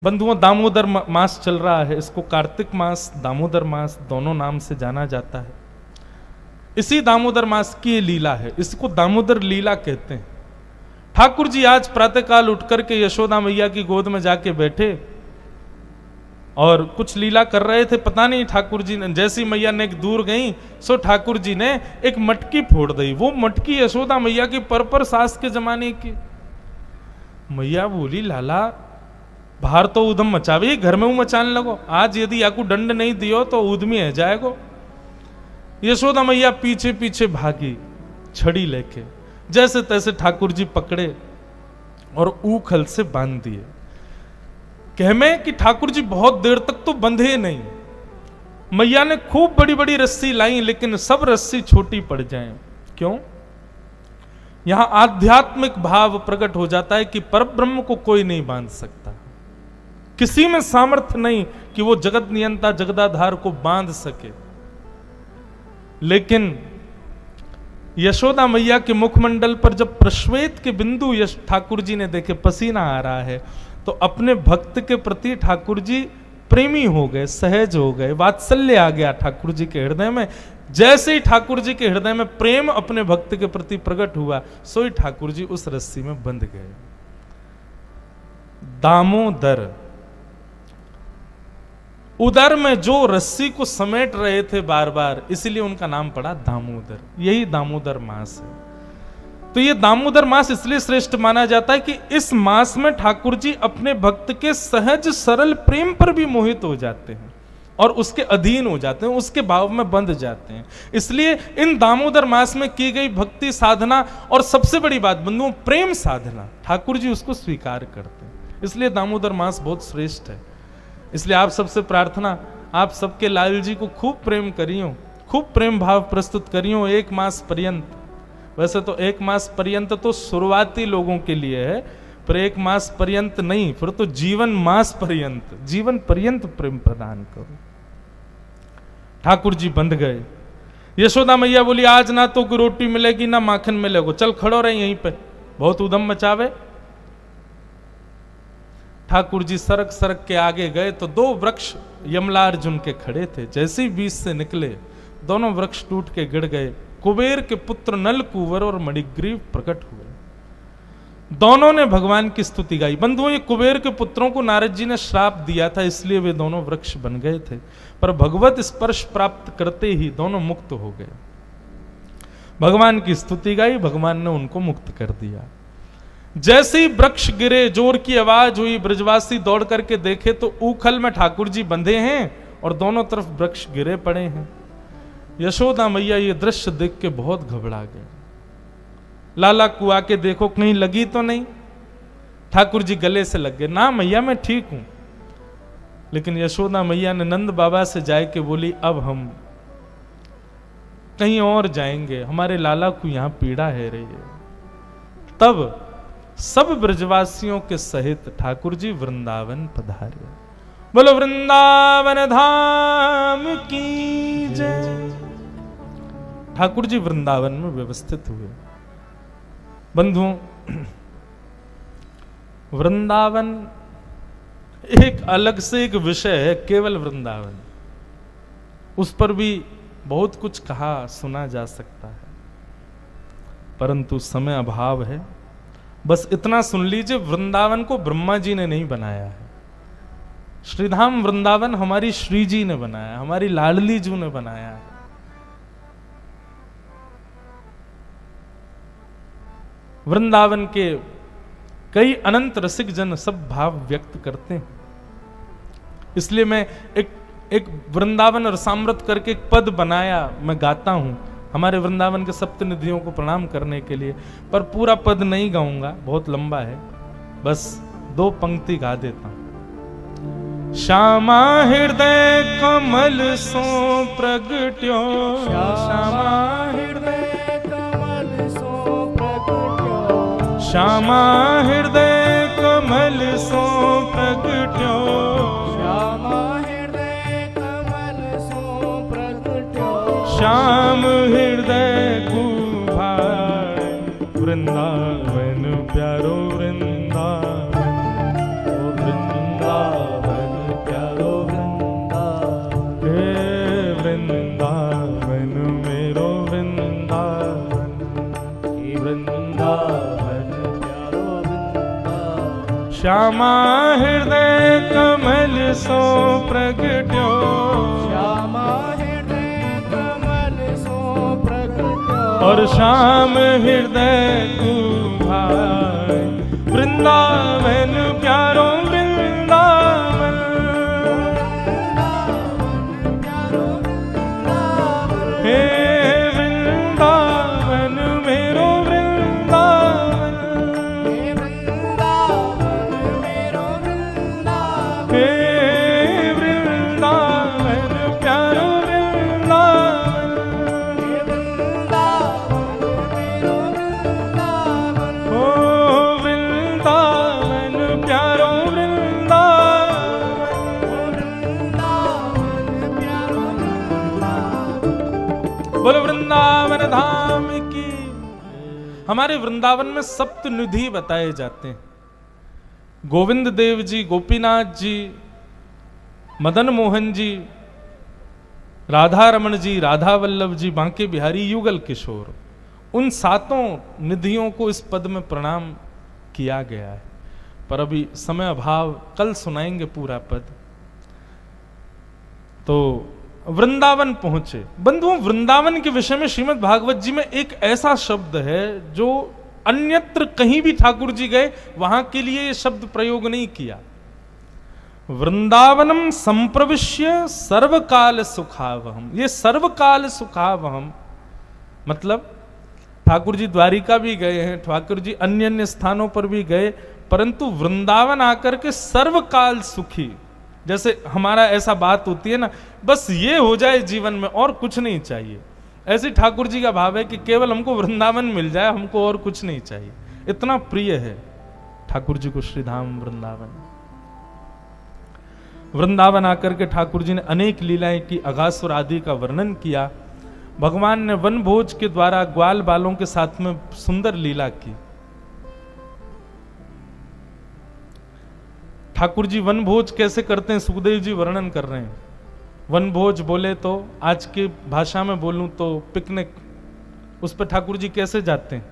बंधुओं, दामोदर मास चल रहा है। इसको कार्तिक मास, दामोदर मास दोनों नाम से जाना जाता है। इसी दामोदर मास की ये लीला है, इसको दामोदर लीला कहते हैं। ठाकुर जी आज प्रातःकाल उठकर के यशोदा मैया की गोद में जाके बैठे और कुछ लीला कर रहे थे। पता नहीं ठाकुर जी ने, जैसी मैया ने दूर गई सो ठाकुर जी ने एक मटकी फोड़ दी। वो मटकी यशोदा मैया की पर सास के जमाने की। मैया बोली, लाला बाहर तो उधम मचावे, घर में मचान लगो। आज यदि याकू दंड नहीं दियो तो उदमी है जाएगो। यशोदा मैया पीछे पीछे भागी छड़ी लेके। जैसे तैसे ठाकुर जी पकड़े और ऊखल से बांध दिए। कहमे कि ठाकुर जी बहुत देर तक तो बंधे नहीं। मैया ने खूब बड़ी बड़ी रस्सी लाई, लेकिन सब रस्सी छोटी पड़ जाए। क्यों? यहां आध्यात्मिक भाव प्रकट हो जाता है कि परब्रह्म को कोई नहीं बांध सकता। किसी में सामर्थ्य नहीं कि वो जगत नियंता जगदाधार को बांध सके। लेकिन यशोदा मैया के मुखमंडल पर जब प्रश्वेत के बिंदु ठाकुर जी ने देखे, पसीना आ रहा है, तो अपने भक्त के प्रति ठाकुर जी प्रेमी हो गए, सहज हो गए, वात्सल्य आ गया ठाकुर जी के हृदय में। जैसे ही ठाकुर जी के हृदय में प्रेम अपने भक्त के प्रति प्रकट हुआ, सो ही ठाकुर जी उस रस्सी में बंध गए। दामोदर, उदर में जो रस्सी को समेट रहे थे बार बार, इसलिए उनका नाम पड़ा दामोदर। यही दामोदर मास है। तो ये दामोदर मास इसलिए श्रेष्ठ माना जाता है कि इस मास में ठाकुर जी अपने भक्त के सहज सरल प्रेम पर भी मोहित हो जाते हैं और उसके अधीन हो जाते हैं, उसके भाव में बंध जाते हैं। इसलिए इन दामोदर मास में की गई भक्ति साधना, और सबसे बड़ी बात बंधुओं, प्रेम साधना, ठाकुर जी उसको स्वीकार करते हैं। इसलिए दामोदर मास बहुत श्रेष्ठ है। इसलिए आप सबसे प्रार्थना, आप सबके लाल जी को खूब प्रेम करियो, खूब प्रेम भाव प्रस्तुत करियो एक मास पर्यंत। वैसे तो एक मास पर्यंत तो शुरुआती लोगों के लिए है, पर एक मास पर्यंत नहीं, फिर तो जीवन मास पर्यंत, जीवन पर्यंत प्रेम प्रदान करो। ठाकुर जी बंध गए। यशोदा मैया बोली, आज ना तो कोई रोटी मिलेगी ना माखन मिलेगा, चल खड़ो रहे यहीं पे, बहुत उधम मचावे। ठाकुर जी सरक सरक के आगे गए तो दो वृक्ष यमलार्जुन के खड़े थे। जैसे ही बीच से निकले, दोनों वृक्ष टूट के गिर गए। कुबेर के पुत्र नल कुंवर और मणिग्रीव प्रकट हुए। दोनों ने भगवान की स्तुति गाई। बंधुओं, ये कुबेर के पुत्रों को नारद जी ने श्राप दिया था, इसलिए वे दोनों वृक्ष बन गए थे। पर भगवत स्पर्श प्राप्त करते ही दोनों मुक्त हो गए। भगवान की स्तुति गाई, भगवान ने उनको मुक्त कर दिया। जैसे ही वृक्ष गिरे, जोर की आवाज हुई, ब्रजवासी दौड़ करके देखे तो ऊखल में ठाकुर जी बंधे हैं और दोनों तरफ वृक्ष गिरे पड़े हैं। यशोदा मैया ये दृश्य देख के बहुत घबरा गए। लाला को आके देखो कहीं लगी तो नहीं। ठाकुर जी गले से लग गए। ना मैया मैं ठीक हूं। लेकिन यशोदा मैया ने नंद बाबा से जाके बोली, अब हम कहीं और जाएंगे, हमारे लाला को यहां पीड़ा है रही है। तब सब ब्रजवासियों के सहित ठाकुर जी वृंदावन पधारे। बोलो वृंदावन धाम की जय। ठाकुर जी वृंदावन में व्यवस्थित हुए। बंधुओं, वृंदावन एक अलग से एक विषय है, केवल वृंदावन। उस पर भी बहुत कुछ कहा सुना जा सकता है, परंतु समय अभाव है। बस इतना सुन लीजिए, वृंदावन को ब्रह्मा जी ने नहीं बनाया है। श्रीधाम वृंदावन हमारी श्री जी ने बनाया, हमारी लाडली जी ने बनाया है। वृंदावन के कई अनंत रसिक जन सब भाव व्यक्त करते हैं। इसलिए मैं एक वृंदावन रसामृत करके एक पद बनाया, मैं गाता हूं हमारे वृंदावन के सप्तनिधियों को प्रणाम करने के लिए। पर पूरा पद नहीं गाऊंगा, बहुत लंबा है, बस 2 पंक्ति गा देता हूं। श्यामा हृदय कमल सो प्रगट्यो, श्यामा हृदय कमल सो प्रगट्यो, श्यामा हृदय कमल सो प्रगट्यो, श्यामा हृदय कमल सो प्रगट्यो, श्याम हृदय कुभार, वृंदावन प्यारो वृंदावन, ओ वृंदावन। श्यामा हृदय कमल सो प्रगट्यो, श्यामा हृदय कमल सो प्रगट्यो, और श्याम हृदय तू भाई वृंदावन प्यारो वृंदावन, हे वृंदावन मेरो वृंदावन, हे वृंदावन प्यारो वृंदावन, ओ वृंदावन प्यारो वृंदावन, बोलो वृंदावन धाम की। हमारे वृंदावन में सप्त निधि बताए जाते हैं। गोविंद देव जी, गोपीनाथ जी, मदन मोहन जी, राधा रमन जी, राधा वल्लभ जी, बांके बिहारी, युगल किशोर, उन सातों निधियों को इस पद में प्रणाम किया गया है। पर अभी समय अभाव, कल सुनाएंगे पूरा पद। तो वृंदावन पहुंचे। बंधुओं, वृंदावन के विषय में श्रीमद् भागवत जी में एक ऐसा शब्द है जो अन्यत्र कहीं भी ठाकुर जी गए वहां के लिए ये शब्द प्रयोग नहीं किया। वृंदावनम संप्रविश्य सर्वकाल सुखावहम। ये सर्वकाल सुखावहम मतलब ठाकुर जी द्वारिका भी गए हैं, ठाकुर जी अन्य अन्य स्थानों पर भी गए, परंतु वृंदावन आकर के सर्वकाल सुखी। जैसे हमारा ऐसा बात होती है ना, बस ये हो जाए जीवन में और कुछ नहीं चाहिए, ऐसे ठाकुर जी का भाव है कि केवल हमको वृंदावन मिल जाए, हमको और कुछ नहीं चाहिए। इतना प्रिय है ठाकुर जी को श्रीधाम वृंदावन। वृंदावन आकर के ठाकुर जी ने अनेक लीलाएं की, अगासुर आदि का वर्णन किया। भगवान ने वन भोज के द्वारा ग्वाल बालों के साथ में सुंदर लीला की। ठाकुर जी वन भोज कैसे करते हैं सुखदेव जी वर्णन कर रहे हैं। वन भोज बोले तो आज की भाषा में बोलूं तो पिकनिक, उस पर ठाकुर जी कैसे जाते हैं।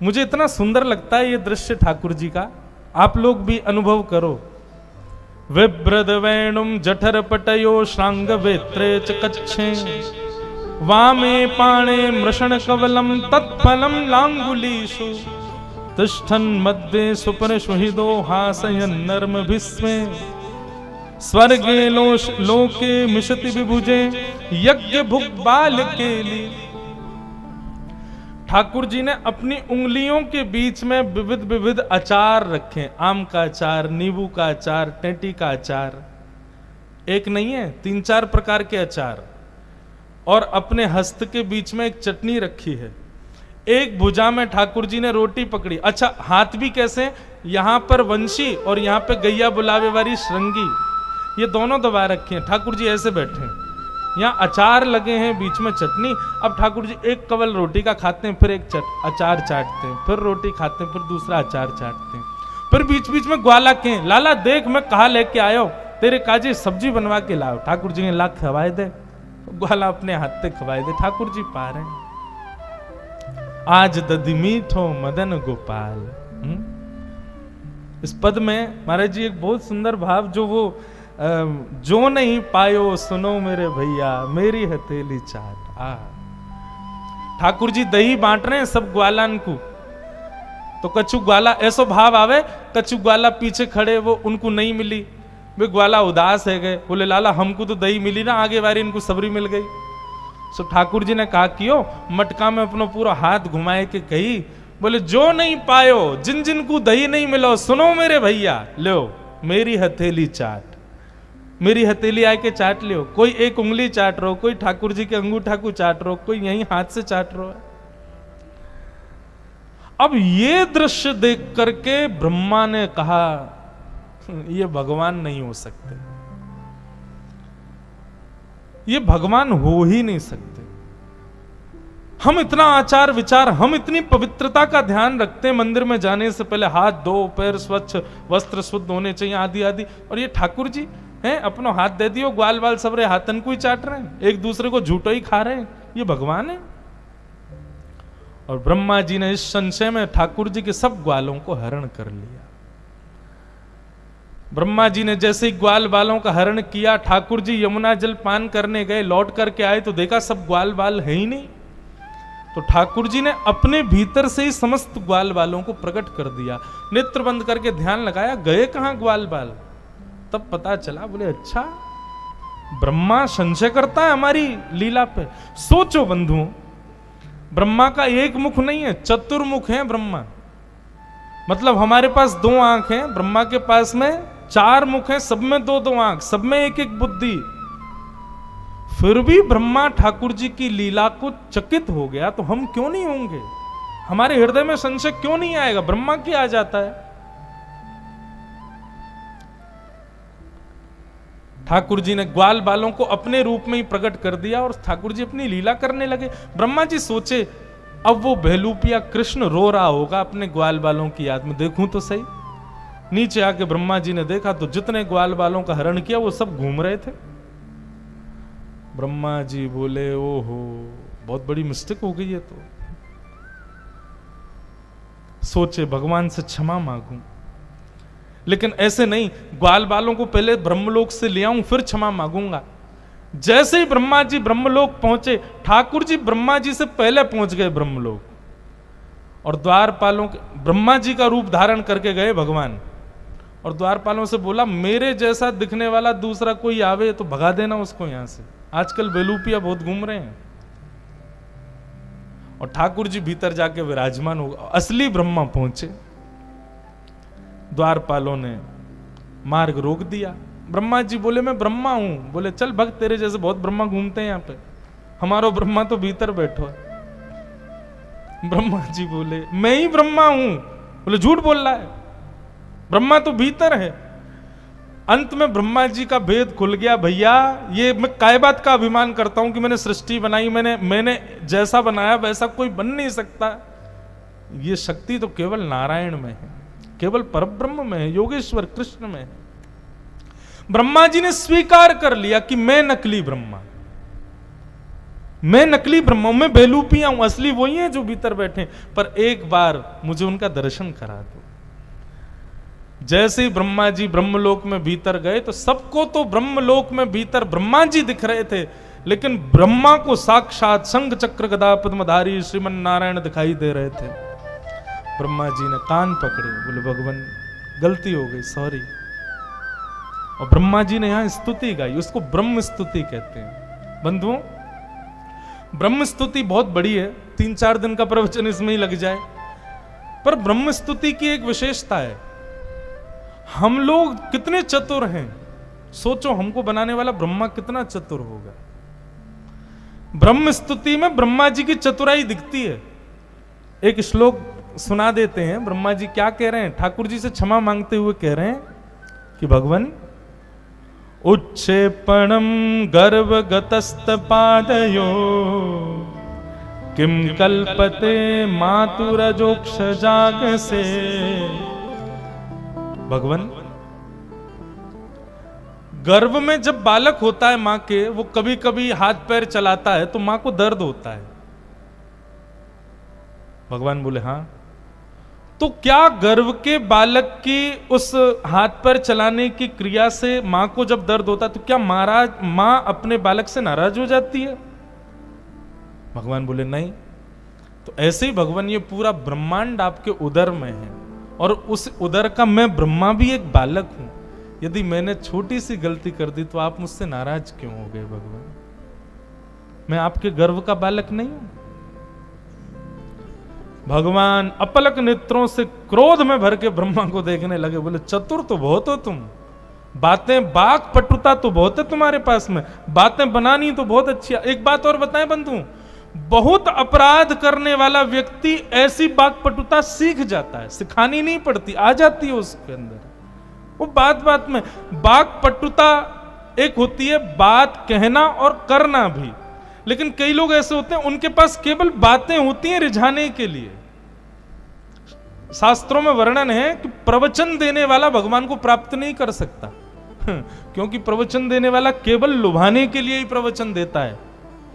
मुझे इतना सुंदर लगता है ये दृश्य ठाकुर जी का, आप लोग भी अनुभव करो। विभ्रद वेणुम जठर पटयो श्रांग वेत्रे च कच्छे, वामे पाणे मृषण कवलम तत्फलम लांगुलीषु, तिष्ठन् मध्ये सुपर सुहृदो हासयन् नर्म भिस्मे, स्वर्गे लोके मिशति विभुजे यज्ञ भुग बाल केली। ठाकुर जी ने अपनी उंगलियों के बीच में विविध विविध अचार रखे, आम का अचार, नींबू का अचार, टेंटी का अचार, एक नहीं है 3-4 प्रकार के अचार, और अपने हस्त के बीच में एक चटनी रखी है। एक भुजा में ठाकुर जी ने रोटी पकड़ी। अच्छा, हाथ भी कैसे, यहां पर वंशी और यहां पे गैया बुलावे वाली श्रृंगी, ये दोनों दबा रखे हैं। ठाकुर जी ऐसे बैठे हैं, यहाँ अचार लगे हैं, बीच में चटनी। अब ठाकुर जी एक कवल रोटी का खाते हैं, फिर एक अचार चाटते हैं, फिर रोटी खाते हैं, फिर दूसरा अचार चाटते हैं, फिर बीच बीच में ग्वाला के, लाला देख मैं कहा लेके आयो, तेरे काजी सब्जी बनवा के लाओ। ठाकुर जी ने ला खवाए दे, ग्वाला अपने हाथ से खवाए दे। ठाकुर जी पा रहे हैं, आज दधि मीठो मदन गोपाल। इस पद में महाराज जी एक बहुत सुंदर भाव, जो वो जो नहीं पायो सुनो मेरे भैया मेरी हथेली चाट। ठाकुर जी दही बांट रहे हैं सब ग्वालन को, तो कछु ग्वाला ऐसो भाव आवे, कछु ग्वाला पीछे खड़े वो उनको नहीं मिली, वे ग्वाला उदास है गए, बोले लाला हमको तो दही मिली ना, आगे बारी इनको सबरी मिल गई। सो ठाकुर जी ने कहा कियो, मटका में अपना पूरा हाथ घुमाए के कही, बोले जो नहीं पायो, जिन जिन को दही नहीं मिलो, सुनो मेरे भैया, लो मेरी हथेली चाट, मेरी हथेली आके चाट लियो। कोई एक उंगली चाट रहो, कोई ठाकुर जी के अंगूठा को चाट रहो, कोई यहीं हाथ से चाट रहो। अब ये दृश्य देख करके ब्रह्मा ने कहा ये भगवान नहीं हो सकते, ये भगवान हो ही नहीं सकते। हम इतना आचार विचार, हम इतनी पवित्रता का ध्यान रखते हैं, मंदिर में जाने से पहले हाथ धो, पैर स्वच्छ, वस्त्र शुद्ध होने चाहिए, आदि आदि, और ये ठाकुर जी हैं अपनो हाथ दे दियो, ग्वाल बाल सबरे हाथन को ही चाट रहे हैं, एक दूसरे को झूठो ही खा रहे हैं, ये भगवान है। और ब्रह्मा जी ने इस संशय में ठाकुर जी के सब ग्वालों को हरण कर लिया। ब्रह्मा जी ने जैसे ही ग्वाल बालों का हरण किया, ठाकुर जी यमुना जल पान करने गए, लौट करके आए तो देखा सब ग्वाल बाल है ही नहीं। तो ठाकुर जी ने अपने भीतर से ही समस्त ग्वाल बालों को प्रकट कर दिया। नेत्र बंद करके ध्यान लगाया, गए कहां ग्वाल बाल? तब पता चला, बोले अच्छा ब्रह्मा संशय करता है हमारी लीला पे। सोचो बंधुओं, ब्रह्मा का एक मुख नहीं है, चतुर्मुख है ब्रह्मा। मतलब हमारे पास 2 आंख हैं, ब्रह्मा के पास में 4 मुख हैं, सब में 2-2 आंख, सब में एक एक बुद्धि। फिर भी ब्रह्मा ठाकुर जी की लीला को चकित हो गया, तो हम क्यों नहीं होंगे? हमारे हृदय में संशय क्यों नहीं आएगा? ब्रह्मा की आ जाता है। ठाकुर जी ने ग्वाल बालों को अपने रूप में ही प्रकट कर दिया और ठाकुर जी अपनी लीला करने लगे। ब्रह्मा जी सोचे, अब वो बहलूपिया कृष्ण रो रहा होगा अपने ग्वाल बालों की याद में, देखूं तो सही। नीचे आके ब्रह्मा जी ने देखा तो जितने ग्वाल बालों का हरण किया वो सब घूम रहे थे। ब्रह्मा जी बोले, ओहो बहुत बड़ी मिस्टेक हो गई है। तो सोचे भगवान से क्षमा मांगूं, लेकिन ऐसे नहीं, ग्वाल बालों को पहले ब्रह्मलोक से ले आऊं फिर क्षमा मांगूंगा। जैसे ही ब्रह्मा जी ब्रह्मलोक पहुंचे, ठाकुर जी ब्रह्मा जी से पहले पहुंच गए ब्रह्मलोक, और द्वारपालों के ब्रह्मा जी का रूप धारण करके गए भगवान, और द्वारपालों से बोला मेरे जैसा दिखने वाला दूसरा कोई आवे तो भगा देना उसको यहां से, आजकल बेलूपिया बहुत घूम रहे हैं। और ठाकुर जी भीतर जाके विराजमान हो, असली ब्रह्मा पहुंचे। द्वारपालों ने मार्ग रोक दिया। ब्रह्मा जी बोले मैं ब्रह्मा हूं। बोले चल भक्त, तेरे जैसे बहुत ब्रह्मा घूमते हैं यहां पे, हमारा ब्रह्मा तो भीतर बैठो है। ब्रह्मा जी बोले मैं ही ब्रह्मा हूं। बोले झूठ बोल रहा है, ब्रह्मा तो भीतर है। अंत में ब्रह्मा जी का भेद खुल गया। भैया ये मैं काय बात का अभिमान करता हूं कि मैंने सृष्टि बनाई, मैंने जैसा बनाया वैसा कोई बन नहीं सकता। ये शक्ति तो केवल नारायण में है, केवल परब्रह्म में है, योगेश्वर कृष्ण में है। ब्रह्मा जी ने स्वीकार कर लिया कि मैं नकली ब्रह्मा, मैं नकली ब्रह्मा हूं, मैं बेलूपिया हूं, असली वही है जो भीतर बैठे। पर एक बार मुझे उनका दर्शन करा दो। जैसे ही ब्रह्मा जी ब्रह्मलोक में भीतर गए तो सबको तो ब्रह्मलोक में भीतर ब्रह्मा जी दिख रहे थे, लेकिन ब्रह्मा को साक्षात शंख चक्र गदा पद्मधारी श्रीमन नारायण दिखाई दे रहे थे। ब्रह्मा जी ने कान पकड़े, बोले भगवान गलती हो गई, सॉरी। और ब्रह्मा जी ने यहां स्तुति गाई, उसको ब्रह्म स्तुति कहते हैं। बंधुओं, ब्रह्म स्तुति बहुत बड़ी है, 3-4 दिन का प्रवचन इसमें ही लग जाए। पर ब्रह्म स्तुति की एक विशेषता है, हम लोग कितने चतुर हैं। सोचो हमको बनाने वाला ब्रह्मा कितना चतुर होगा। ब्रह्म स्तुति में ब्रह्मा जी की चतुराई दिखती है। एक श्लोक सुना देते हैं, ब्रह्मा जी क्या कह रहे हैं, ठाकुर जी से क्षमा मांगते हुए कह रहे हैं कि भगवान उच्छेपणम गर्भगतस्त पादयो किम कल्पते मातुरजोक्ष जाग से। भगवान गर्भ में जब बालक होता है मां के, वो कभी कभी हाथ पैर चलाता है तो मां को दर्द होता है। भगवान बोले हाँ, तो क्या गर्भ के बालक की उस हाथ पैर चलाने की क्रिया से मां को जब दर्द होता है तो क्या मां अपने बालक से नाराज हो जाती है? भगवान बोले नहीं। तो ऐसे ही भगवान ये पूरा ब्रह्मांड आपके उदर में है, और उस उदर का मैं ब्रह्मा भी एक बालक हूं। यदि मैंने छोटी सी गलती कर दी तो आप मुझसे नाराज क्यों हो गए भगवान? मैं आपके गर्भ का बालक नहीं हूं? भगवान अपलक नेत्रों से क्रोध में भर के ब्रह्मा को देखने लगे। बोले चतुर तो बहुत हो तुम, बातें बाक पटुता तो बहुत है तुम्हारे पास में, बातें बनानी तो बहुत अच्छी है। एक बात और बताएं बंधु, बहुत अपराध करने वाला व्यक्ति ऐसी बाकपटुता सीख जाता है, सिखानी नहीं पड़ती, आ जाती है उसके अंदर। वो बात बात में बाकपटुता एक होती है, बात कहना और करना भी। लेकिन कई लोग ऐसे होते हैं उनके पास केवल बातें होती हैं रिझाने के लिए। शास्त्रों में वर्णन है कि प्रवचन देने वाला भगवान को प्राप्त नहीं कर सकता, क्योंकि प्रवचन देने वाला केवल लुभाने के लिए ही प्रवचन देता है।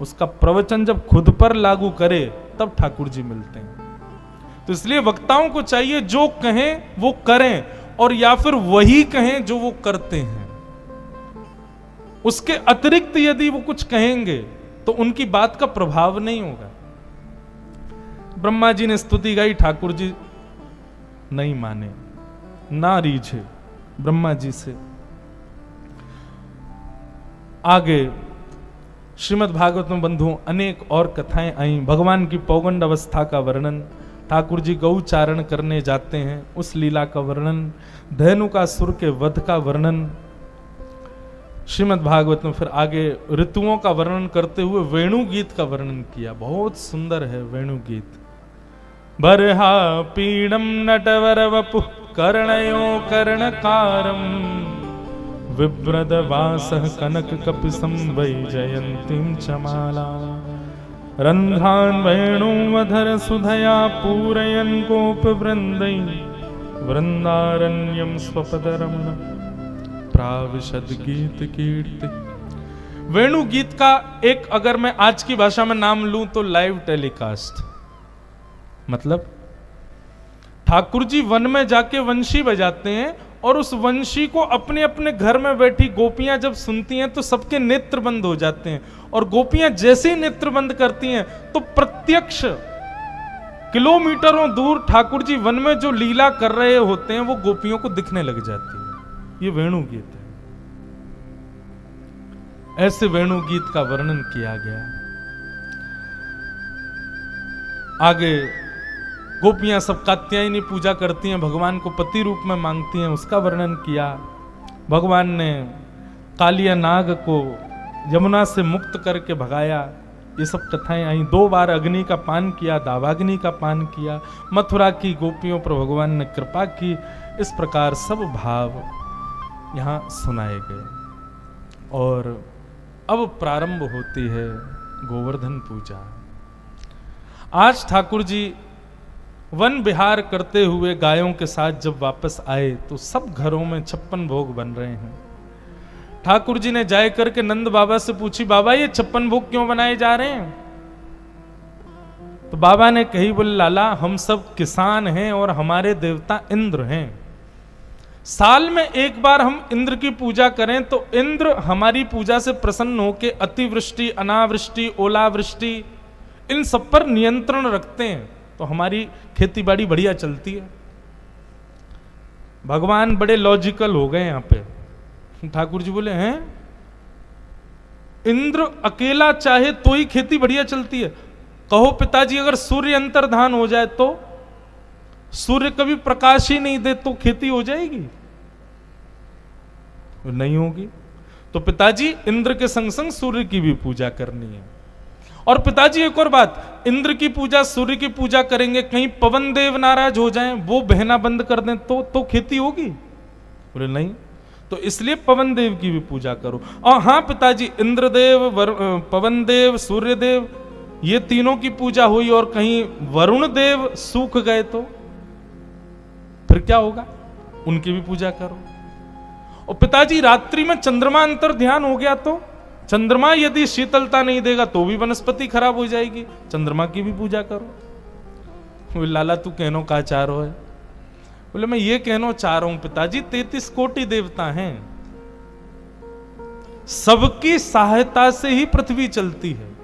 उसका प्रवचन जब खुद पर लागू करे तब ठाकुर जी मिलते हैं। तो इसलिए वक्ताओं को चाहिए जो कहें वो करें, और या फिर वही कहें जो वो करते हैं। उसके अतिरिक्त यदि वो कुछ कहेंगे तो उनकी बात का प्रभाव नहीं होगा। ब्रह्मा जी ने स्तुति गाई, ठाकुर जी नहीं माने, ना रीझे ब्रह्मा जी से। आगे श्रीमद् भागवत में बंधुओं अनेक और कथाएं आई। भगवान की पौगंड अवस्था का वर्णन, ठाकुर जी गौचारण करने जाते हैं उस लीला का वर्णन, धेनुकासुर के वध का वर्णन। श्रीमद् भागवत में फिर आगे ऋतुओं का वर्णन करते हुए वेणु गीत का वर्णन किया। बहुत सुंदर है वेणु गीत। बरहा पीडम नटवर वपु कर्णयो कर्णकारम विव्रद वासः कनक कपिसं वैजयन्तीं चमाला रन्ध्रान् वेणुवधर सुधया पूरयन् गोपवृन्दै वृन्दारण्यं स्वपदरमण प्राविशद गीत कीर्ति। वेणु गीत का एक अगर मैं आज की भाषा में नाम लूं तो लाइव टेलीकास्ट। मतलब ठाकुर जी वन में जाके वंशी बजाते हैं और उस वंशी को अपने अपने घर में बैठी गोपियां जब सुनती हैं तो सबके नेत्र बंद हो जाते हैं, और गोपियां जैसे ही नेत्र बंद करती हैं तो प्रत्यक्ष किलोमीटरों दूर ठाकुर जी वन में जो लीला कर रहे होते हैं वो गोपियों को दिखने लग जाती है। ये वेणु गीत है। ऐसे वेणु गीत का वर्णन किया गया। आगे गोपियां सब कात्यायनी पूजा करती हैं, भगवान को पति रूप में मांगती हैं, उसका वर्णन किया। भगवान ने कालिया नाग को यमुना से मुक्त करके भगाया। ये सब कथाएं आई। 2 बार अग्नि का पान किया, दावाग्नि का पान किया। मथुरा की गोपियों पर भगवान ने कृपा की। इस प्रकार सब भाव यहां सुनाए गए। और अब प्रारंभ होती है गोवर्धन पूजा। आज ठाकुर जी वन विहार करते हुए गायों के साथ जब वापस आए तो सब घरों में 56 भोग बन रहे हैं। ठाकुर जी ने जाए करके नंद बाबा से पूछी, बाबा ये 56 भोग क्यों बनाए जा रहे हैं? तो बाबा ने कही, बोले लाला हम सब किसान हैं और हमारे देवता इंद्र हैं। साल में एक बार हम इंद्र की पूजा करें तो इंद्र हमारी पूजा से प्रसन्न होकर अतिवृष्टि, अनावृष्टि, ओलावृष्टि इन सब पर नियंत्रण रखते हैं, तो हमारी खेती बाड़ी बढ़िया चलती है। भगवान बड़े लॉजिकल हो गए यहां पे। ठाकुर जी बोले, हैं इंद्र अकेला चाहे तो ही खेती बढ़िया चलती है? कहो पिताजी अगर सूर्य अंतर्धान हो जाए तो, सूर्य कभी प्रकाश ही नहीं दे तो खेती हो जाएगी? नहीं होगी। तो पिताजी इंद्र के संग संग सूर्य की भी पूजा करनी है। और पिताजी एक और बात, इंद्र की पूजा सूर्य की पूजा करेंगे, कहीं पवन देव नाराज हो जाएं, वो बहना बंद कर दें तो खेती होगी? बोले नहीं, तो इसलिए पवन देव की भी पूजा करो। और हाँ पिताजी इंद्रदेव, पवन देव, सूर्य देव ये तीनों की पूजा हुई और कहीं वरुण देव सूख गए तो फिर क्या होगा? उनकी भी पूजा करो। और पिताजी रात्रि में चंद्रमा अंतर ध्यान हो गया तो, चंद्रमा यदि शीतलता नहीं देगा तो भी वनस्पति खराब हो जाएगी, चंद्रमा की भी पूजा करो। बोले लाला तू कहनो का चाह रहा है? बोले मैं ये कहना चाह रहा हूं पिताजी 33 कोटि देवता हैं, सबकी सहायता से ही पृथ्वी चलती है,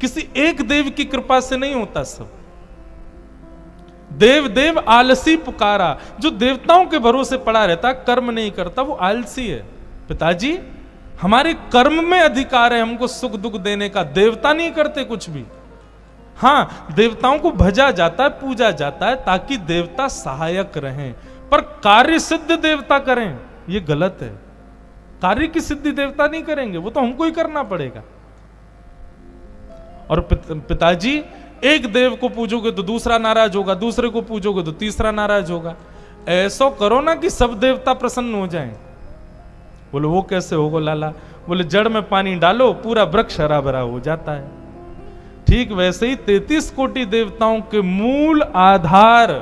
किसी एक देव की कृपा से नहीं होता सब। देव देव आलसी पुकारा, जो देवताओं के भरोसे पड़ा रहता कर्म नहीं करता वो आलसी है। पिताजी हमारे कर्म में अधिकार है हमको सुख दुख देने का, देवता नहीं करते कुछ भी। हाँ देवताओं को भजा जाता है, पूजा जाता है ताकि देवता सहायक रहें, पर कार्य सिद्ध देवता करें ये गलत है। कार्य की सिद्धि देवता नहीं करेंगे, वो तो हमको ही करना पड़ेगा। और पिताजी एक देव को पूजोगे तो दूसरा नाराज होगा, दूसरे को पूजोगे तो तीसरा नाराज होगा, ऐसा करो ना कि सब देवता प्रसन्न हो जाएं। बोले वो कैसे होगा लाला? बोले जड़ में पानी डालो पूरा वृक्ष हरा भरा हो जाता है। ठीक वैसे ही 33 कोटि देवताओं के मूल आधार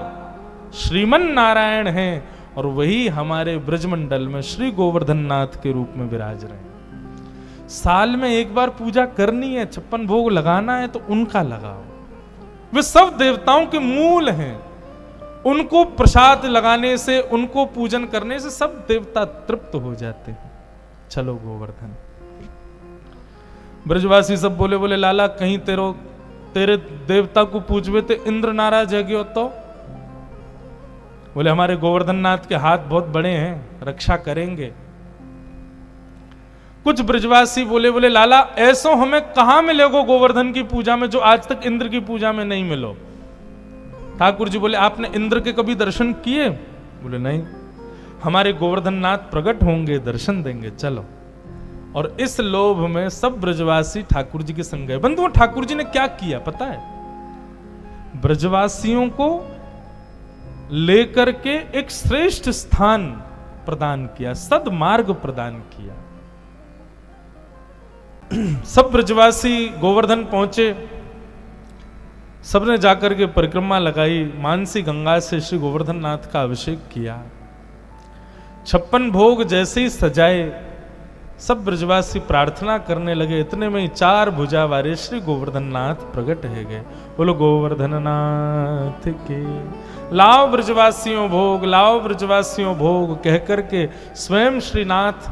श्रीमन नारायण हैं और वही हमारे ब्रजमंडल में श्री गोवर्धन नाथ के रूप में विराज रहे हैं। साल में एक बार पूजा करनी है, 56 भोग लगाना है तो उनका लगाओ, वे सब देवताओं के मूल हैं। उनको प्रसाद लगाने से, उनको पूजन करने से सब देवता तृप्त हो जाते हैं। चलो गोवर्धन। ब्रजवासी सब बोले बोले लाला कहीं तेरे देवता को पूजवे ते इंद्र नाराज है गयो तो? बोले हमारे गोवर्धन नाथ के हाथ बहुत बड़े हैं, रक्षा करेंगे। कुछ ब्रजवासी बोले बोले लाला ऐसो हमें कहां मिलेगो गोवर्धन की पूजा में जो आज तक इंद्र की पूजा में नहीं मिलो। ठाकुर जी बोले आपने इंद्र के कभी दर्शन किए? बोले नहीं। हमारे गोवर्धन नाथ प्रकट होंगे, दर्शन देंगे, चलो। और इस लोभ में सब ब्रजवासी ठाकुर जी के संग गए। बंधुओं, ठाकुर जी ने क्या किया पता है? ब्रजवासियों को लेकर के एक श्रेष्ठ स्थान प्रदान किया, सद्मार्ग प्रदान किया। सब ब्रजवासी गोवर्धन पहुंचे, सबने जाकर के परिक्रमा लगाई, मानसी गंगा से श्री गोवर्धन नाथ का अभिषेक किया। 56 भोग जैसे ही सजाए, सब ब्रजवासी प्रार्थना करने लगे। इतने में ही 4 भुजा वाले श्री गोवर्धन नाथ प्रकट है गए। बोलो गोवर्धन नाथ के। लाओ ब्रजवासियों भोग, लाओ ब्रजवासियों भोग कह करके स्वयं श्रीनाथ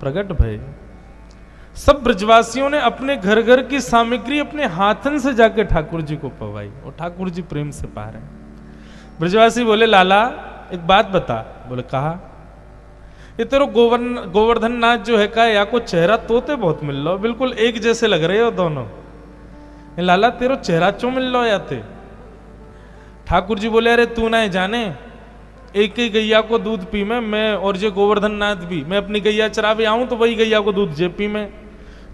प्रकट भये। सब ब्रजवासियों ने अपने घर घर की सामग्री अपने हाथन से जाकर ठाकुर जी को पवाई और ठाकुर जी प्रेम से पा रहे हैं। ब्रजवासी बोले लाला एक बात बता। बोले कहा ये तेरो गोवर्धन नाथ जो है का या को चेहरा तोते बहुत मिल लो, बिल्कुल एक जैसे लग रहे हो दोनों। लाला तेरो चेहरा चो मिल लो या ते? ठाकुर जी बोले अरे तू ना जाने, एक ही गैया को दूध पी मैं और ये गोवर्धन नाथ भी, मैं अपनी गैया चरावे आऊं तो वही गैया को दूध जे पी में,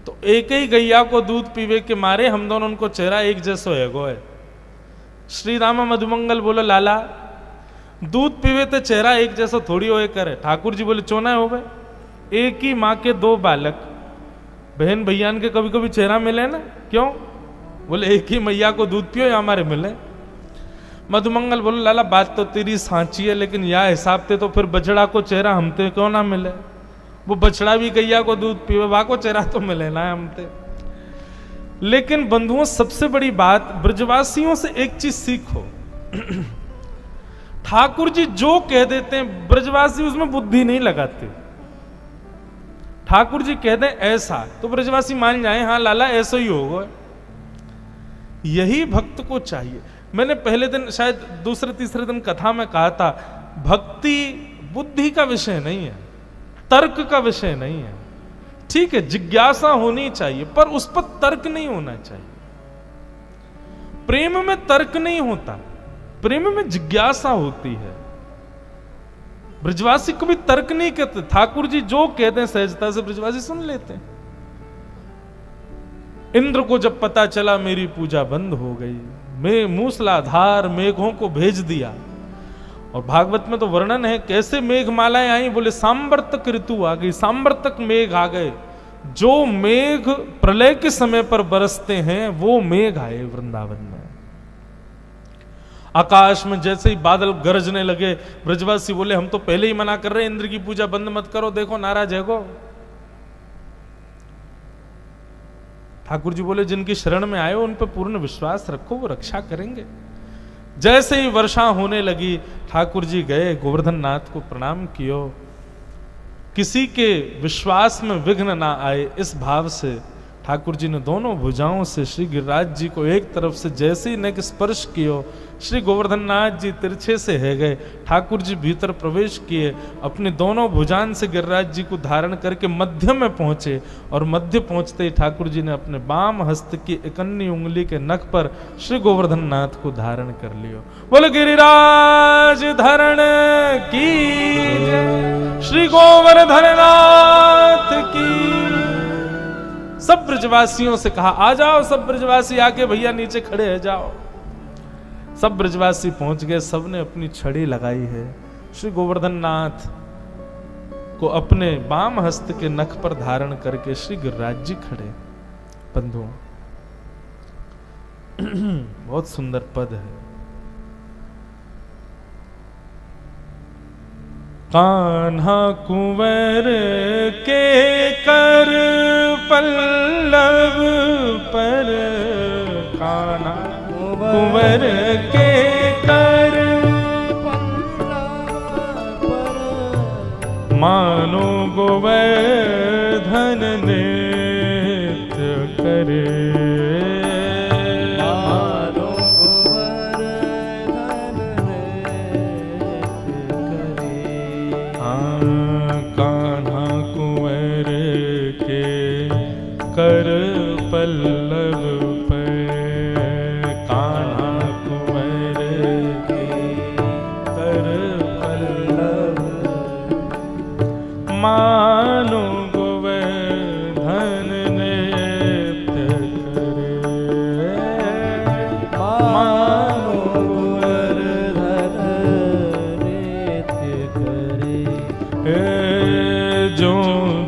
तो एक ही गैया को दूध पीवे के मारे हम दोनों उनको चेहरा एक जैसो है गो है। श्री रामा मधुमंगल बोलो लाला दूध पीवे तो चेहरा एक जैसा थोड़ी होए करे। ठाकुर जी बोले चोना हो गए, एक ही माँ के 2 बालक, बहन भैयान के कभी कभी चेहरा मिले ना, क्यों? बोले एक ही मैया को दूध पियो या हमारे मिले। मधुमंगल बोले लाला बात तो तेरी सांची है, लेकिन या हिसाब से तो फिर बछड़ा को चेहरा हमते क्यों ना मिले? वो बछड़ा भी गैया को दूध पीवे, वहां को चेहरा तो मिले ना हमते। लेकिन बंधुओं सबसे बड़ी बात, ब्रजवासियों से एक चीज सीखो। ठाकुर जी जो कह देते हैं ब्रजवासी उसमें बुद्धि नहीं लगाते। ठाकुर जी कह दें ऐसा तो ब्रजवासी मान जाए हाँ लाला ऐसा ही होगा। यही भक्त को चाहिए। मैंने पहले दिन शायद दूसरे तीसरे दिन कथा में कहा था, भक्ति बुद्धि का विषय नहीं है, तर्क का विषय नहीं है। ठीक है जिज्ञासा होनी चाहिए पर उस पर तर्क नहीं होना चाहिए। प्रेम में तर्क नहीं होता, प्रेम में जिज्ञासा होती है। ब्रजवासी कभी तर्क नहीं कहते, ठाकुर जी जो कहते हैं सहजता से ब्रजवासी सुन लेते हैं। इंद्र को जब पता चला मेरी पूजा बंद हो गई, मैं मूसलाधार मेघों को भेज दिया। और भागवत में तो वर्णन है कैसे मेघमालाएं आई। बोले सांबर्तक ऋतु आ गई, सांबर्तक मेघ आ गए। जो मेघ प्रलय के समय पर बरसते हैं वो मेघ आए वृंदावन में। आकाश में जैसे ही बादल गरजने लगे, ब्रजवासी बोले हम तो पहले ही मना कर रहे इंद्र की पूजा बंद मत करो, देखो नाराज है गो। ठाकुर जी बोले जिनकी शरण में आए उन पर पूर्ण विश्वास रखो, वो रक्षा करेंगे। जैसे ही वर्षा होने लगी, ठाकुर जी गए गोवर्धन नाथ को प्रणाम कियो। किसी के विश्वास में विघ्न ना आए इस भाव से ठाकुर जी ने दोनों भुजाओं से श्री गिरिराज जी को एक तरफ से जैसे ही नेक स्पर्श कियो, श्री गोवर्धन नाथ जी तिरछे से है गए। ठाकुर जी भीतर प्रवेश किए, अपने दोनों भुजान से गिरिराज जी को धारण करके मध्य में पहुंचे। और मध्य पहुंचते ही ठाकुर जी ने अपने बाम हस्त की इकन्नी उंगली के नख पर श्री गोवर्धन नाथ को धारण कर लियो। बोले गिरिराज धरण की जय, श्री गोवर्धन नाथ की। सब ब्रजवासियों से कहा आ जाओ, सब ब्रजवासी आके भैया नीचे खड़े है जाओ। सब ब्रजवासी पहुंच गए, सबने अपनी छड़ी लगाई है। श्री गोवर्धन नाथ को अपने बाम हस्त के नख पर धारण करके श्री गिरिराज जी खड़े। बंधुओं बहुत सुंदर पद है। कान्हा कुंवर के कर पल्लव पर, कान्हा कुंवर के कर गोवर्धन नृत्य करे, मानो गोवर्धन नृत्य करे। कान्हा कुंवर के कर पल्लव पे, कान्हा कुंवर के कर पल्लव, मानो गोवर्धन नृत्य करे, मानो गोवर्धन नृत्य करे। जो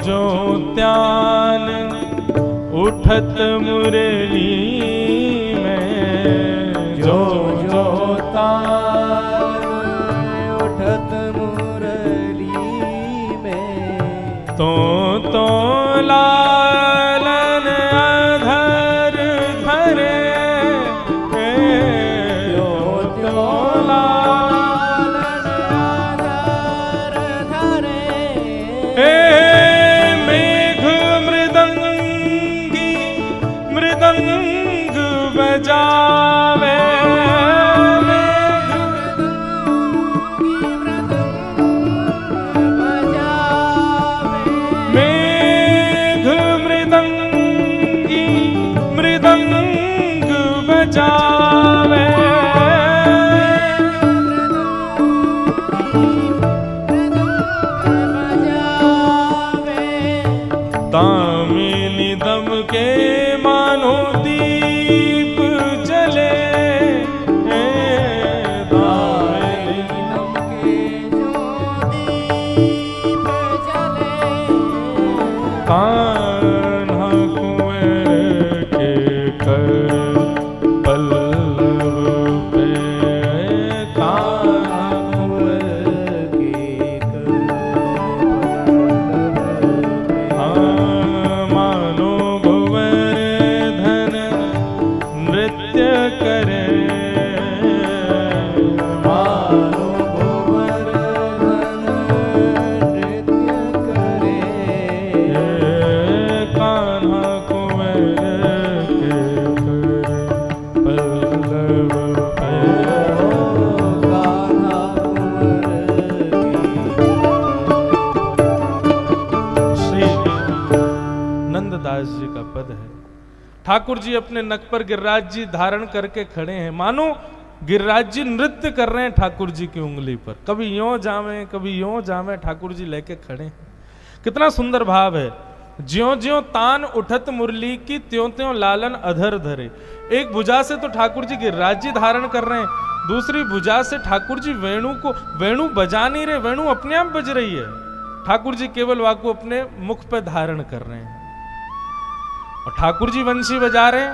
जो त्यान उठत मुरली में, जो जो तान उठत मुरली में, तो लालन अधर धरे, तो लालन अधर धरे। मेघ मृदंगी मृदंग बजावे, मेघ मृदंगी मृदंग बजावे, दामिनी दम के मानो दीप जले, दामिनी दम के जो दीप जले। कान्हा कुंवर के कर पल्लव पे, कान्हा कुंवर के कर मानो गोवर्धन नृत्य करे, मानो गोवर्धन नृत्य करे। कान्हा कुंवर के कर पल्लव पे, कान्हा कुंवर श्री नंददास जी का पद है। ठाकुर जी अपने नक पर गिरिराज जी धारण करके खड़े हैं, मानो गिरिराज जी नृत्य कर रहे हैं ठाकुर जी की उंगली पर, कभी यों जावे कभी यों जावे, ठाकुर जी लेके खड़े हैं। कितना सुंदर भाव है। ज्यों ज्यों तान उठत मुरली की, त्यों त्यों लालन अधर धरे। एक भुजा से तो ठाकुर जी गिरिराज जी धारण कर रहे हैं, दूसरी भुजा से ठाकुर जी वेणु बजा नहीं रहे, वेणु अपने आप बज रही है। ठाकुर जी केवल वाकु अपने मुख पे धारण कर रहे हैं, और ठाकुर जी वंशी बजा रहे हैं,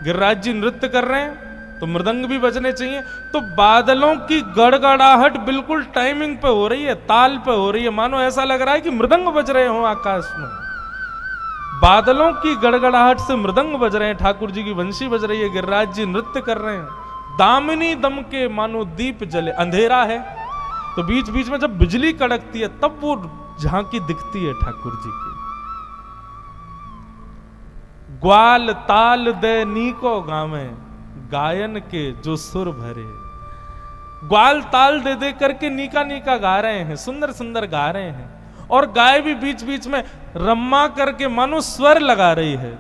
गिरिराज जी नृत्य कर रहे हैं, तो मृदंग भी बजने चाहिए। तो बादलों की गड़गड़ाहट बिल्कुल टाइमिंग पे हो रही है, ताल पे हो रही है, मानो ऐसा लग रहा है कि मृदंग बज रहे हो आकाश में। बादलों की गड़गड़ाहट से मृदंग बज रहे हैं, ठाकुर जी की वंशी बज रही है, गिरिराज जी नृत्य कर रहे हैं। दामिनी दम के मानो दीप जले, अंधेरा है तो बीच बीच में जब बिजली कड़कती है तब वो झांकी दिखती है ठाकुर जी की। ग्वाल ताल दे नीको गावे, गायन के जो सुर भरे। ग्वाल ताल दे दे करके नीका नीका गा रहे हैं, सुंदर सुंदर गा रहे हैं, और गाय भी बीच बीच में रम्मा करके मानो स्वर लगा रही है।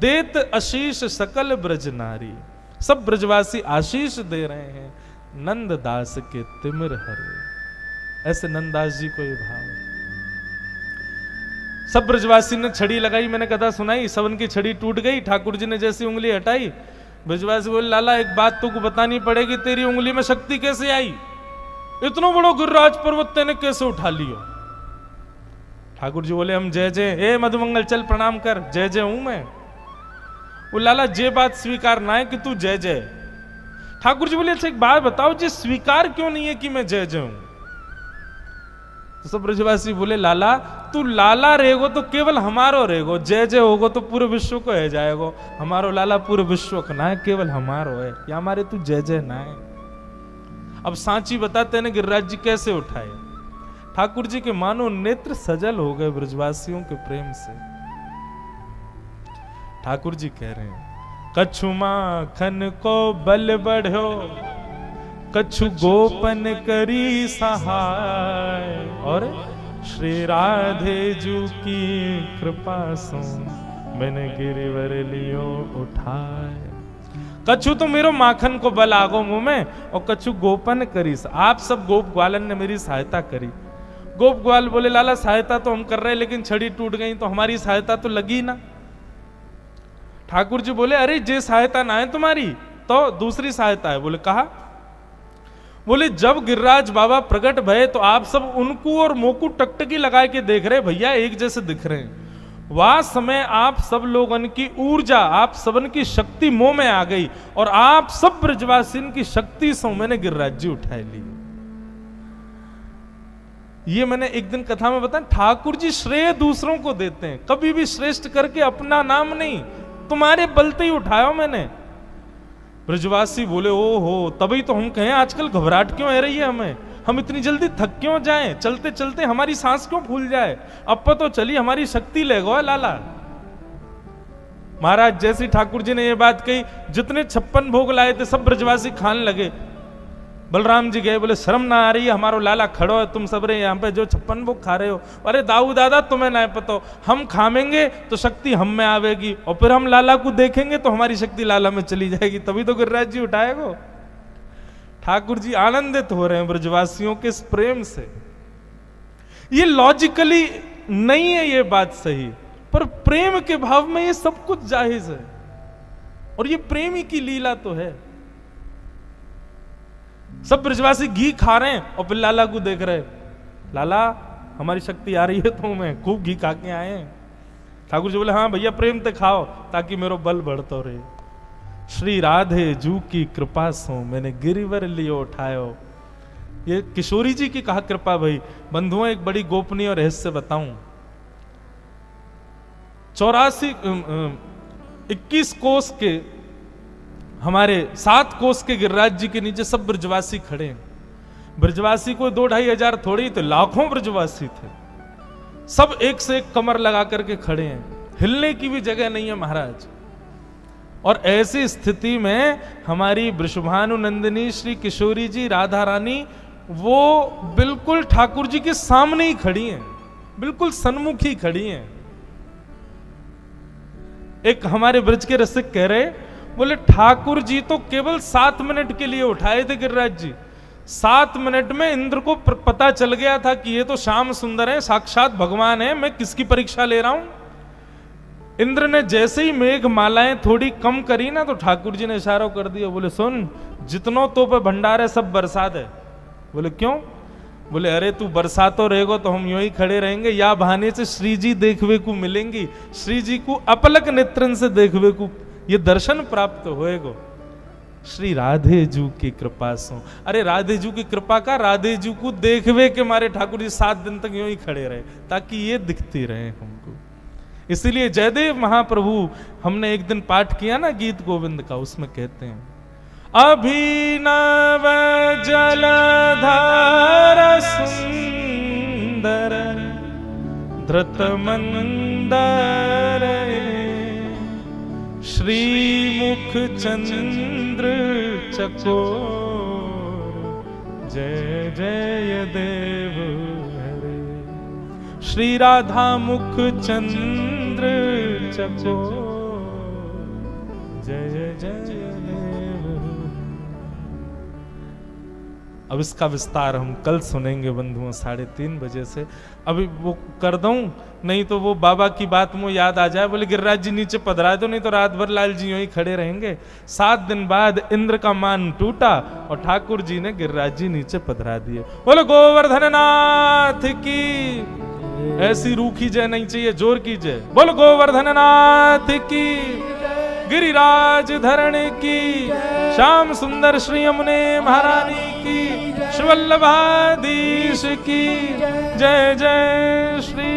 देत आशीष सकल ब्रज नारी, सब ब्रजवासी आशीष दे रहे हैं, नंद दास के तिमिर हरे। ऐसे नंददास जी को ये भाव है। सब ब्रजवासी ने छड़ी लगाई, मैंने कथा सुनाई, सबन की छड़ी टूट गई। ठाकुर जी ने जैसी उंगली हटाई, ब्रजवासी बोले लाला एक बात तुमको बतानी पड़ेगी, तेरी उंगली में शक्ति कैसे आई? इतना बड़ा गिरिराज पर्वत तेने कैसे उठा लियो? ठाकुर जी बोले हम जय जय, ए मधुमंगल चल प्रणाम कर, जय जय हूं मैं। वो लाला जे बात स्वीकार ना है कि तू जय जय। ठाकुर जी बोले अच्छा एक बात बताओ, जी स्वीकार क्यों नहीं है कि मैं जय जय हूं? तो सब ब्रजवासी बोले लाला तू लाला रहेगो तो केवल हमारो रहेगो, जय जय होगो तो पूरे विश्व को है जाएगो। हमारो लाला पूरे विश्व का ना है, केवल हमारो है, या हमारे तू जय जय ना है। अब सांची बताते ने गिरिराज जी कैसे उठाए। ठाकुर जी के मानो नेत्र सजल हो गए ब्रजवासियों के प्रेम से। ठाकुर जी कह रहे हैं, कछु माखन को बल बढ़ो, कछु गोपन करी सहाय, और श्री राधे जू की कृपा सो मैंने गिरिवर लियो उठाए। कछु तो मेरो माखन को बल आगो मुंह में, और कछु गोपन करी। आप सब गोप ग्वालन ने मेरी सहायता करी। गोप ग्वाल बोले, लाला सहायता तो हम कर रहे, लेकिन छड़ी टूट गई तो हमारी सहायता तो लगी ना। ठाकुर जी बोले, अरे जे सहायता ना है तुम्हारी तो दूसरी सहायता है। बोले कहा? बोले जब गिरिराज बाबा प्रकट भये तो आप सब उनको और मोकू टकटकी लगा के देख रहे, भैया एक जैसे दिख रहे हैं। वह समय आप सब लोगन की ऊर्जा, आप सबन की शक्ति मोह में आ गई, और आप सब ब्रजवासिन की शक्ति से मैंने गिरिराज जी उठाए ली। ये मैंने एक दिन कथा में बताया, ठाकुर जी श्रेय दूसरों को देते हैं, कभी भी श्रेष्ठ करके अपना नाम नहीं, तुम्हारे बलते ही उठाया मैंने। ब्रजवासी बोले, ओ हो, तभी तो हम कहें आजकल घबराहट क्यों आ रही है हमें, हम इतनी जल्दी थक क्यों जाएं, चलते चलते हमारी सांस क्यों फूल जाए, अब तो चली हमारी शक्ति ले गो लाला। महाराज जैसी ठाकुर जी ने ये बात कही, जितने 56 भोग लाए थे सब ब्रजवासी खाने लगे। बलराम जी गए, बोले शर्म ना आ रही है, हमारो लाला खड़ो है, तुम सब रे यहाँ पे जो 56 भोग खा रहे हो। अरे दाऊ दादा तुम्हें ना पता, हम खामेंगे तो शक्ति हम में आवेगी, और फिर हम लाला को देखेंगे तो हमारी शक्ति लाला में चली जाएगी, तभी तो गिरिराज जी उठाएगो। ठाकुर जी आनंदित हो रहे हैं ब्रजवासियों के इस प्रेम से। ये लॉजिकली नहीं है ये बात सही, पर प्रेम के भाव में ये सब कुछ जायज है, और ये प्रेम ही की लीला तो है। सब ब्रजवासी घी खा रहे हैं और फिर लाला को देख रहे, लाला हमारी शक्ति आ रही है तो मैं खूब घी खा के आए हैं। ठाकुर जी बोले, हाँ भैया प्रेम ते खाओ ताकि मेरो बल बढ़तो रहे। श्री राधे जू की कृपा सो मैंने गिरिवर लियो उठायो। ये किशोरी जी की कहा कृपा भाई। बंधुओं एक बड़ी गोपनीय और रहस्य बताऊं, 21 कोस के हमारे 7 कोस के गिरिराज जी के नीचे सब ब्रजवासी खड़े हैं। ब्रजवासी को 2-2.5 हजार थोड़ी थे, लाखों ब्रजवासी थे, सब एक से एक कमर लगा करके खड़े हैं, हिलने की भी जगह नहीं है महाराज। और ऐसी स्थिति में हमारी वृषभानु नंदिनी श्री किशोरी जी राधा रानी वो बिल्कुल ठाकुर जी के सामने ही खड़ी हैं, बिल्कुल सन्मुख ही खड़ी हैं। एक हमारे ब्रज के रसिक कह रहे, बोले ठाकुर जी तो केवल 7 मिनट के लिए उठाए थे गिरिराज जी। 7 मिनट में इंद्र को पता चल गया था कि ये तो श्याम सुंदर है, साक्षात भगवान है, मैं किसकी परीक्षा ले रहा हूं। इंद्र ने जैसे ही मेघ मालाएं थोड़ी कम करी ना, तो ठाकुर जी ने इशारा कर दिया, बोले सुन, जितनों तो पे भंडार है सब बरसात है। बोले क्यों? बोले अरे तू बरसातो रहेगो तो हम यूं ही खड़े रहेंगे, या बहाने से श्री जी देखवे को मिलेंगी, श्री जी को अपलक नेत्रन से देखवे को ये दर्शन प्राप्त होएगो। श्री राधे जू की कृपा सो, अरे राधे जू की कृपा का, राधे जू को देखवे के मारे ठाकुर जी 7 दिन तक यूं ही खड़े रहे ताकि ये दिखती रहे हमको। इसीलिए जयदेव महाप्रभु हमने एक दिन पाठ किया ना गीत गोविंद का, उसमें कहते हैं, अभिनव जलधार सुंदर धृत मंदर श्रीमुख चंद्र चकोर जय जय देव हरे। श्री राधा मुख चंद्र चकोर जय जय देव। अब इसका विस्तार हम कल सुनेंगे बंधुओं 3:30 बजे से। अभी वो कर दूं, नहीं तो वो बाबा की बात मुझे याद आ जाए, बोले गिरिराज जी नीचे पधरा दो, नहीं तो रात भर लाल जी यूं ही खड़े रहेंगे। 7 दिन बाद इंद्र का मान टूटा और ठाकुर जी ने गिरिराज जी नीचे पधरा दिए। बोले गोवर्धन नाथ की, ऐसी रूखी जय नहीं चाहिए, जोर की जय। बोलो गोवर्धन नाथ की, गिरिराज धरण की, श्याम सुंदर श्री यमुने महारानी की, श्रीवल्लभाधीश की जय जय श्री